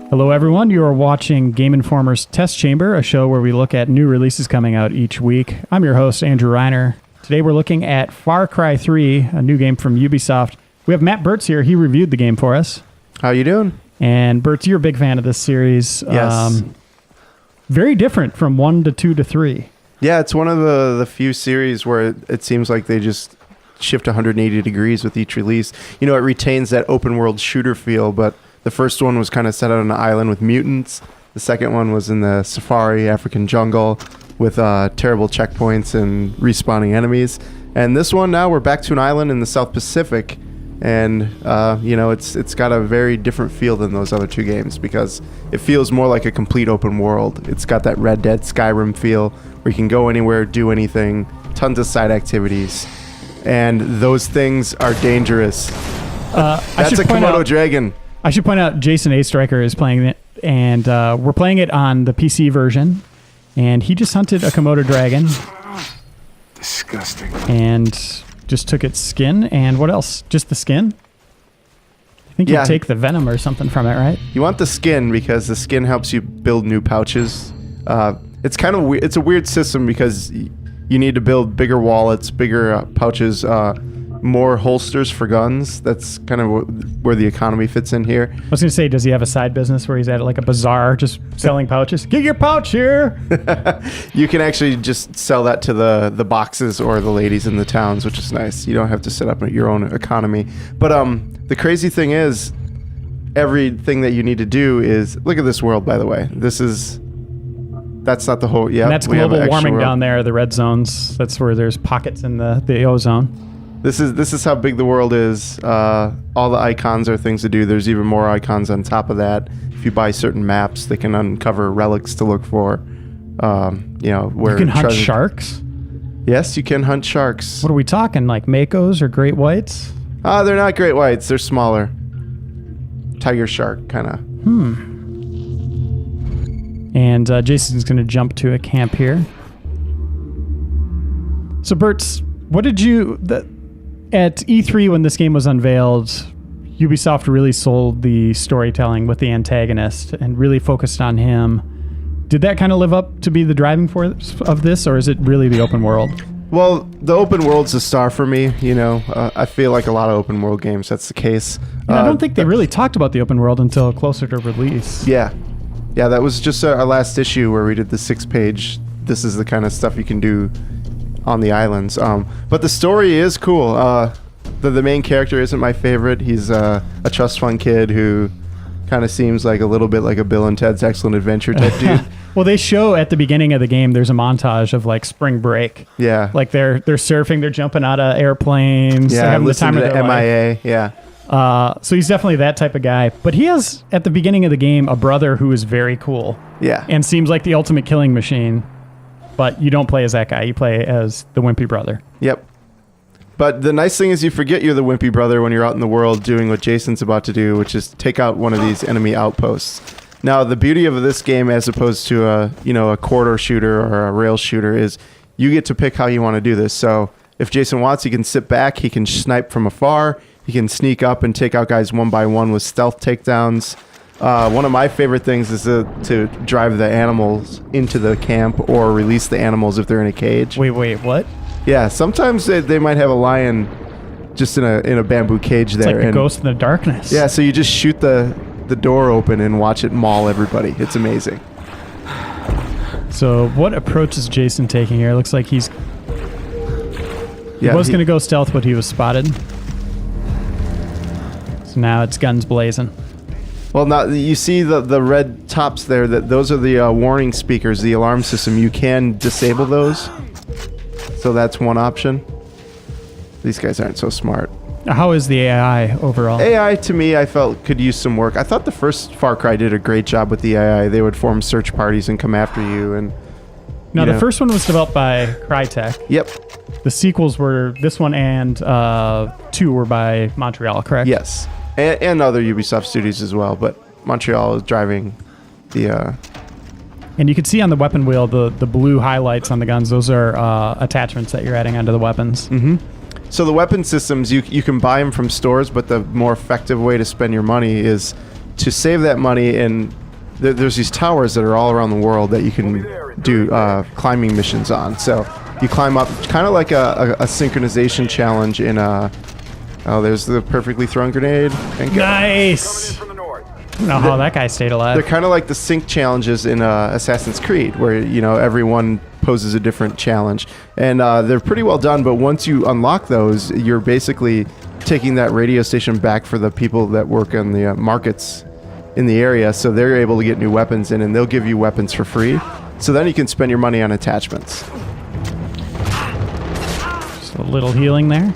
Hello, everyone. You are watching Game Informer's Test Chamber, a show where we look at new releases coming out each week. I'm your host, Andrew Reiner. Today, we're looking at Far Cry 3, a new game from Ubisoft. We have Matt Bertz here. He reviewed the game for us. How you doing? And Bertz, you're a big fan of this series. Yes. Very different from 1 to 2 to 3. Yeah, it's one of the few series where it seems like they just shift 180 degrees with each release. You know, it retains that open world shooter feel, but the first one was kind of set on an island with mutants. The second one was in the safari African jungle with terrible checkpoints and respawning enemies. And this one now we're back to an island in the South Pacific, and you know, it's got a very different feel than those other two games because it feels more like a complete open world. It's got that Red Dead Skyrim feel where you can go anywhere, do anything, tons of side activities, and those things are dangerous. That's a Komodo dragon. I should point out Jason A. Stryker is playing it, and we're playing it on the PC version, and he just hunted a Komodo dragon. Disgusting. And just took its skin, and what else? Just the skin? I think you take the venom or something from it, right? You want the skin because the skin helps you build new pouches. It's kind of weird. It's a weird system because you need to build bigger wallets, bigger pouches, more holsters for guns. That's kind of where the economy fits in here. I was going to say, does he have a side business where he's at like a bazaar just selling pouches? Get your pouch here! You can actually just sell that to the boxes or the ladies in the towns, which is nice. You don't have to set up your own economy. But the crazy thing is, everything that you need to do is... Look at this world, by the way. That's not the whole... Yeah, and that's global warming down there, the red zones. That's where there's pockets in the ozone. This is how big the world is. All the icons are things to do. There's even more icons on top of that. If you buy certain maps, they can uncover relics to look for. You know, where you can hunt sharks? Yes, you can hunt sharks. What are we talking, like makos or great whites? They're not great whites. They're smaller. Tiger shark, kind of. And Jason's going to jump to a camp here. So, Bertz, what did you... At E3, when this game was unveiled, Ubisoft really sold the storytelling with the antagonist and really focused on him. Did that kind of live up to be the driving force of this, or is it really the open world? Well, the open world's a star for me, you know. I feel like a lot of open world games, that's the case. I don't think they really talked about the open world until closer to release. Yeah, that was just our last issue where we did the 6-page, this is the kind of stuff you can do on the islands. But the story is cool. The main character isn't my favorite. He's a trust fund kid who kind of seems like a little bit like a Bill and Ted's Excellent Adventure type dude. Well, they show at the beginning of the game, there's a montage of like spring break. Yeah. Like they're surfing, they're jumping out of airplanes. Yeah, they're having the time of their MIA, life. yeah. So he's definitely that type of guy. But he has, at the beginning of the game, a brother who is very cool. Yeah. And seems like the ultimate killing machine. But you don't play as that guy. You play as the wimpy brother. Yep. But the nice thing is you forget you're the wimpy brother when you're out in the world doing what Jason's about to do, which is take out one of these enemy outposts. Now, the beauty of this game, as opposed to a corridor shooter or a rail shooter, is you get to pick how you want to do this. So if Jason wants, he can sit back, he can snipe from afar, he can sneak up and take out guys one by one with stealth takedowns. One of my favorite things is to drive the animals into the camp or release the animals if they're in a cage. Wait, what? Yeah, sometimes they might have a lion just in a bamboo cage there. It's like the ghost in the darkness. Yeah, so you just shoot the door open and watch it maul everybody. It's amazing. So what approach is Jason taking here? Looks like he was going to go stealth, but he was spotted. So now it's guns blazing. Well, now you see the red tops there. Those are the warning speakers, the alarm system. You can disable those. So that's one option. These guys aren't so smart. How is the AI overall? AI, to me, I felt could use some work. I thought the first Far Cry did a great job with the AI. They would form search parties and come after you. And now, the first one was developed by Crytek. Yep. The sequels were, this one and 2 were by Montreal, correct? Yes. And other Ubisoft studios as well. But Montreal is driving the... And you can see on the weapon wheel the blue highlights on the guns. Those are attachments that you're adding onto the weapons. Mm-hmm. So the weapon systems, you can buy them from stores, but the more effective way to spend your money is to save that money. And there's these towers that are all around the world that you can do climbing missions on. So you climb up, kind of like a synchronization challenge in a... Oh, there's the perfectly thrown grenade. Nice! I don't know how that guy stayed alive. They're kind of like the sync challenges in Assassin's Creed, where, you know, everyone poses a different challenge. And they're pretty well done, but once you unlock those, you're basically taking that radio station back for the people that work on the markets in the area, so they're able to get new weapons in, and they'll give you weapons for free. So then you can spend your money on attachments. Just a little healing there.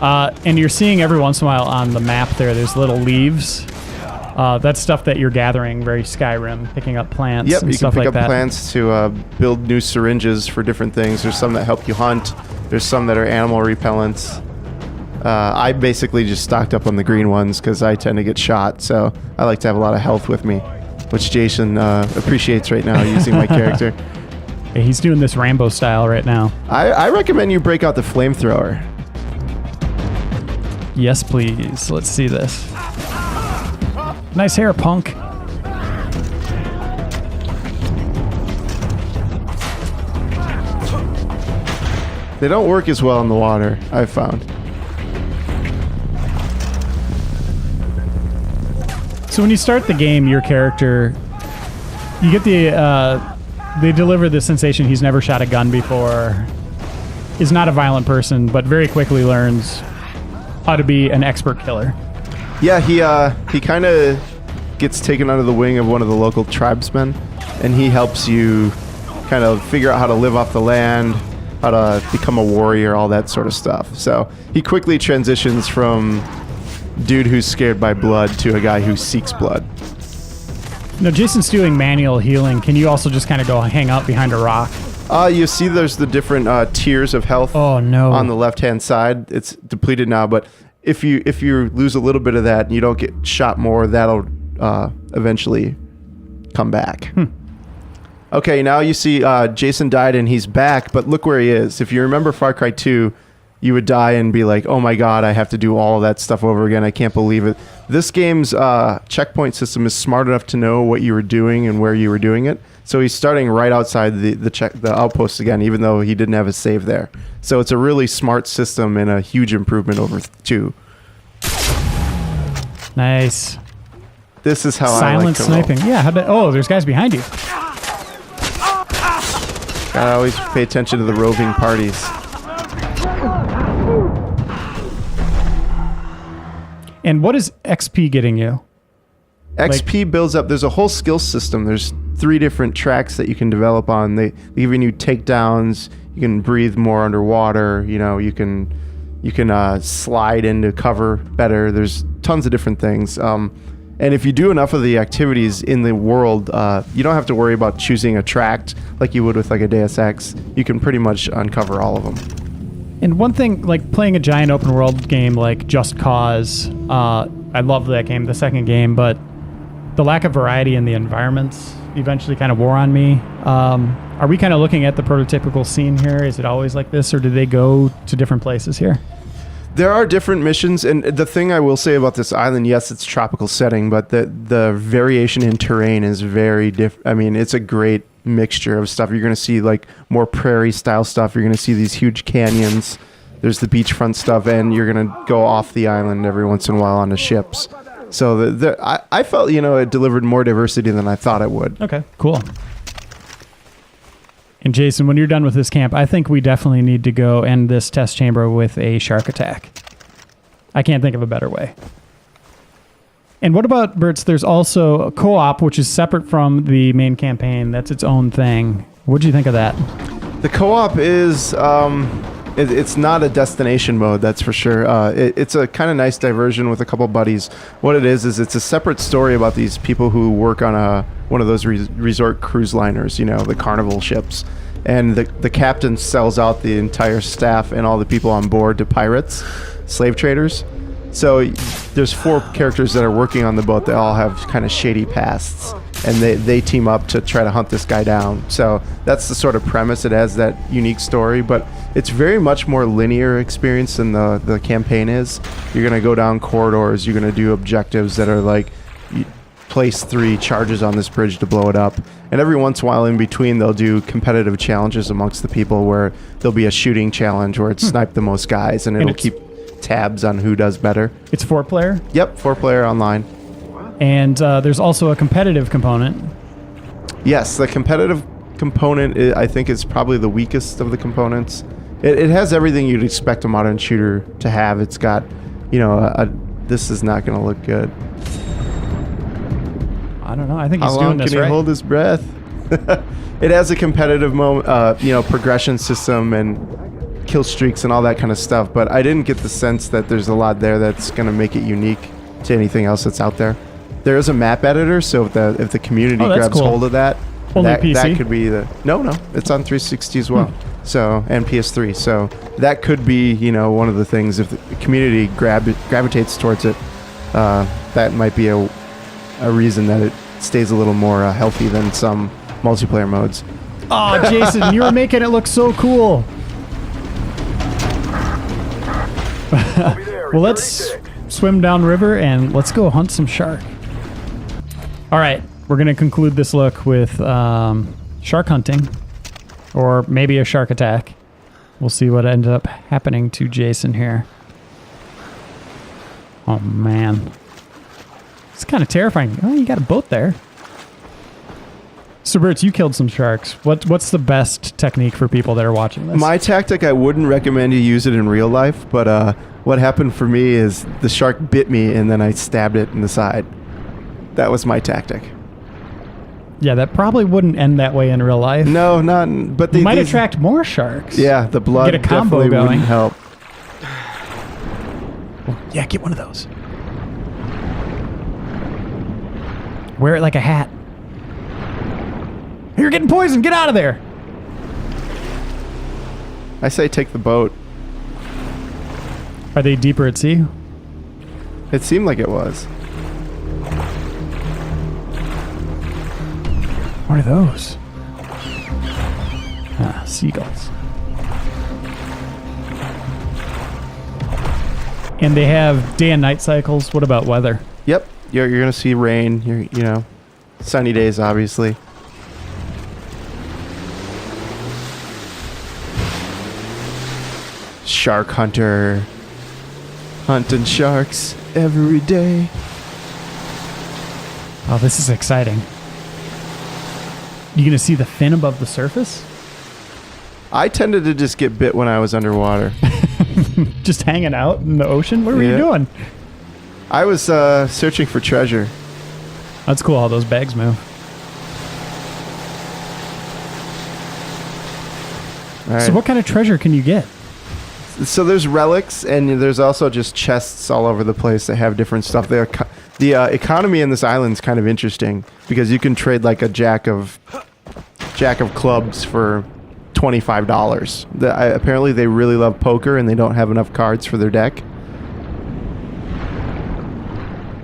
And you're seeing every once in a while on the map there's little leaves. That's stuff that you're gathering, very Skyrim, picking up plants and stuff like that. Yep, you can pick up plants to build new syringes for different things. There's some that help you hunt. There's some that are animal repellents. I basically just stocked up on the green ones because I tend to get shot, so I like to have a lot of health with me, which Jason appreciates right now using my character. Yeah, he's doing this Rambo style right now. I recommend you break out the flamethrower. Yes, please. Let's see this. Nice hair, punk. They don't work as well in the water, I've found. So when you start the game, your character, you get they deliver the sensation he's never shot a gun before, is not a violent person, but very quickly learns how to be an expert killer. Yeah, he kind of gets taken under the wing of one of the local tribesmen, and he helps you kind of figure out how to live off the land, how to become a warrior, all that sort of stuff. So he quickly transitions from dude who's scared by blood to a guy who seeks blood. Now, Jason's doing manual healing. Can you also just kind of go hang out behind a rock? You see there's the different tiers of health on the left-hand side. It's depleted now, but if you lose a little bit of that and you don't get shot more, that'll eventually come back. Okay, now you see Jason died and he's back, but look where he is. If you remember Far Cry 2, you would die and be like, oh my god, I have to do all of that stuff over again. I can't believe it. This game's checkpoint system is smart enough to know what you were doing and where you were doing it. So he's starting right outside the outpost again, even though he didn't have a save there. So it's a really smart system and a huge improvement over 2. Nice. This is how silent I like to sniping. roll. Yeah, there's guys behind you. Gotta always pay attention to the roving parties. And what is XP getting you? XP builds up. There's a whole skill system. There's 3 different tracks that you can develop on. They give you takedowns. You can breathe more underwater. You know, you can slide into cover better. There's tons of different things. And if you do enough of the activities in the world, you don't have to worry about choosing a tract like you would with like a Deus Ex. You can pretty much uncover all of them. And one thing, like playing a giant open world game like Just Cause, I love that game, the second game, but the lack of variety in the environments eventually kind of wore on me. Are we kind of looking at the prototypical scene here? Is it always like this, or do they go to different places here? There are different missions, and the thing I will say about this island, yes, it's a tropical setting, but the variation in terrain is very different. I mean, it's a great mixture of stuff. You're going to see like more prairie style stuff. You're going to see these huge canyons. There's the beachfront stuff, and you're going to go off the island every once in a while on the ships. So I felt, it delivered more diversity than I thought it would. Okay, cool. And Jason, when you're done with this camp, I think we definitely need to go end this test chamber with a shark attack. I can't think of a better way. And what about, Bertz, there's also a co-op, which is separate from the main campaign. That's its own thing. What do you think of that? The co-op is, it's not a destination mode, that's for sure. It's a kind of nice diversion with a couple buddies. What it is it's a separate story about these people who work on one of those resort cruise liners, the Carnival ships. And the captain sells out the entire staff and all the people on board to pirates, slave traders. So there's 4 characters that are working on the boat. They all have kind of shady pasts. and they team up to try to hunt this guy down. So that's the sort of premise. It has that unique story, but it's very much more linear experience than the campaign is. You're going to go down corridors. You're going to do objectives that are like, you place 3 charges on this bridge to blow it up. And every once in a while in between, they'll do competitive challenges amongst the people where there'll be a shooting challenge where it's snipe the most guys, and it'll keep tabs on who does better. It's 4-player? Yep, 4-player online. And there's also a competitive component. Yes, the competitive component, I think, is probably the weakest of the components. It has everything you'd expect a modern shooter to have. It's got, this is not going to look good. I don't know. I think he's How doing long this can right. he hold his breath? It has a competitive progression system and kill streaks and all that kind of stuff. But I didn't get the sense that there's a lot there that's going to make it unique to anything else that's out there. There is a map editor, so if the community grabs hold of that, Only PC? that could be the no, it's on 360 as well. So and PS3. So that could be one of the things if the community gravitates towards it. That might be a reason that it stays a little more healthy than some multiplayer modes. Oh, Jason, you were making it look so cool. Well, let's swim downriver and let's go hunt some shark. All right, we're going to conclude this look with shark hunting, or maybe a shark attack. We'll see what ended up happening to Jason here. Oh, man. It's kind of terrifying. Oh, you got a boat there. So, Bertz, you killed some sharks. What's the best technique for people that are watching this? My tactic, I wouldn't recommend you use it in real life, but what happened for me is the shark bit me and then I stabbed it in the side. That was my tactic. Yeah, that probably wouldn't end that way in real life. No, not. But They might attract more sharks. Yeah, the blood Get a combo definitely going. wouldn't help. Yeah, get one of those. Wear it like a hat. You're getting poisoned. Get out of there. I say take the boat. Are they deeper at sea? It seemed like it was. What are those? Ah, seagulls. And they have day and night cycles. What about weather? Yep, you're gonna see rain. Sunny days, obviously. Shark hunter, hunting sharks every day. Oh, this is exciting. You gonna see the fin above the surface? I tended to just get bit when I was underwater. Just hanging out in the ocean? What were you Yeah. doing? I was searching for treasure. That's cool how those bags move. All right. So what kind of treasure can you get? So there's relics, and there's also just chests all over the place that have different stuff. The economy in this island is kind of interesting because you can trade like a jack of clubs for $25. Apparently they really love poker and they don't have enough cards for their deck.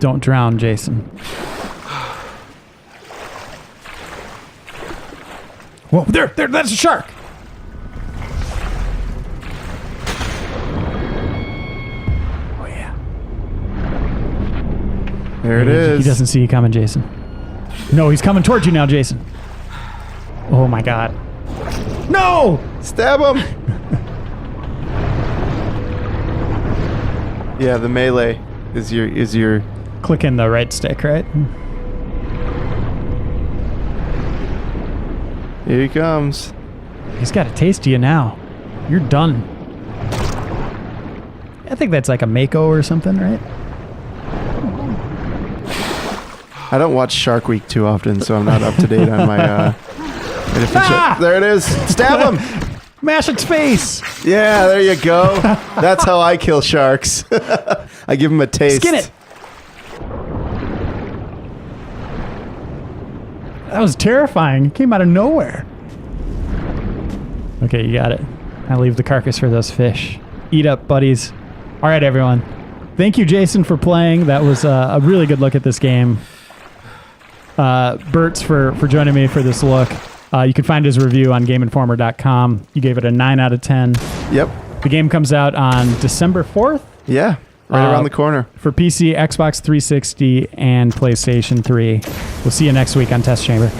Don't drown, Jason. Whoa, there, that's a shark. Oh, yeah. There it is. He doesn't see you coming, Jason. No, he's coming towards you now, Jason. Oh, my God. No! Stab him! Yeah, the melee is your Clicking the right stick, right? Here he comes. He's got a taste of you now. You're done. I think that's like a Mako or something, right? I don't watch Shark Week too often, so I'm not up to date on my Ah! There it is. Stab him! Mash its face! Yeah, there you go. That's how I kill sharks. I give them a taste. Skin it! That was terrifying. It came out of nowhere. Okay, you got it. I'll leave the carcass for those fish. Eat up, buddies. All right, everyone. Thank you, Jason, for playing. That was a really good look at this game. Bertz for joining me for this look. You can find his review on GameInformer.com. You gave it a 9 out of 10. Yep. The game comes out on December 4th. Yeah, right around the corner. For PC, Xbox 360, and PlayStation 3. We'll see you next week on Test Chamber.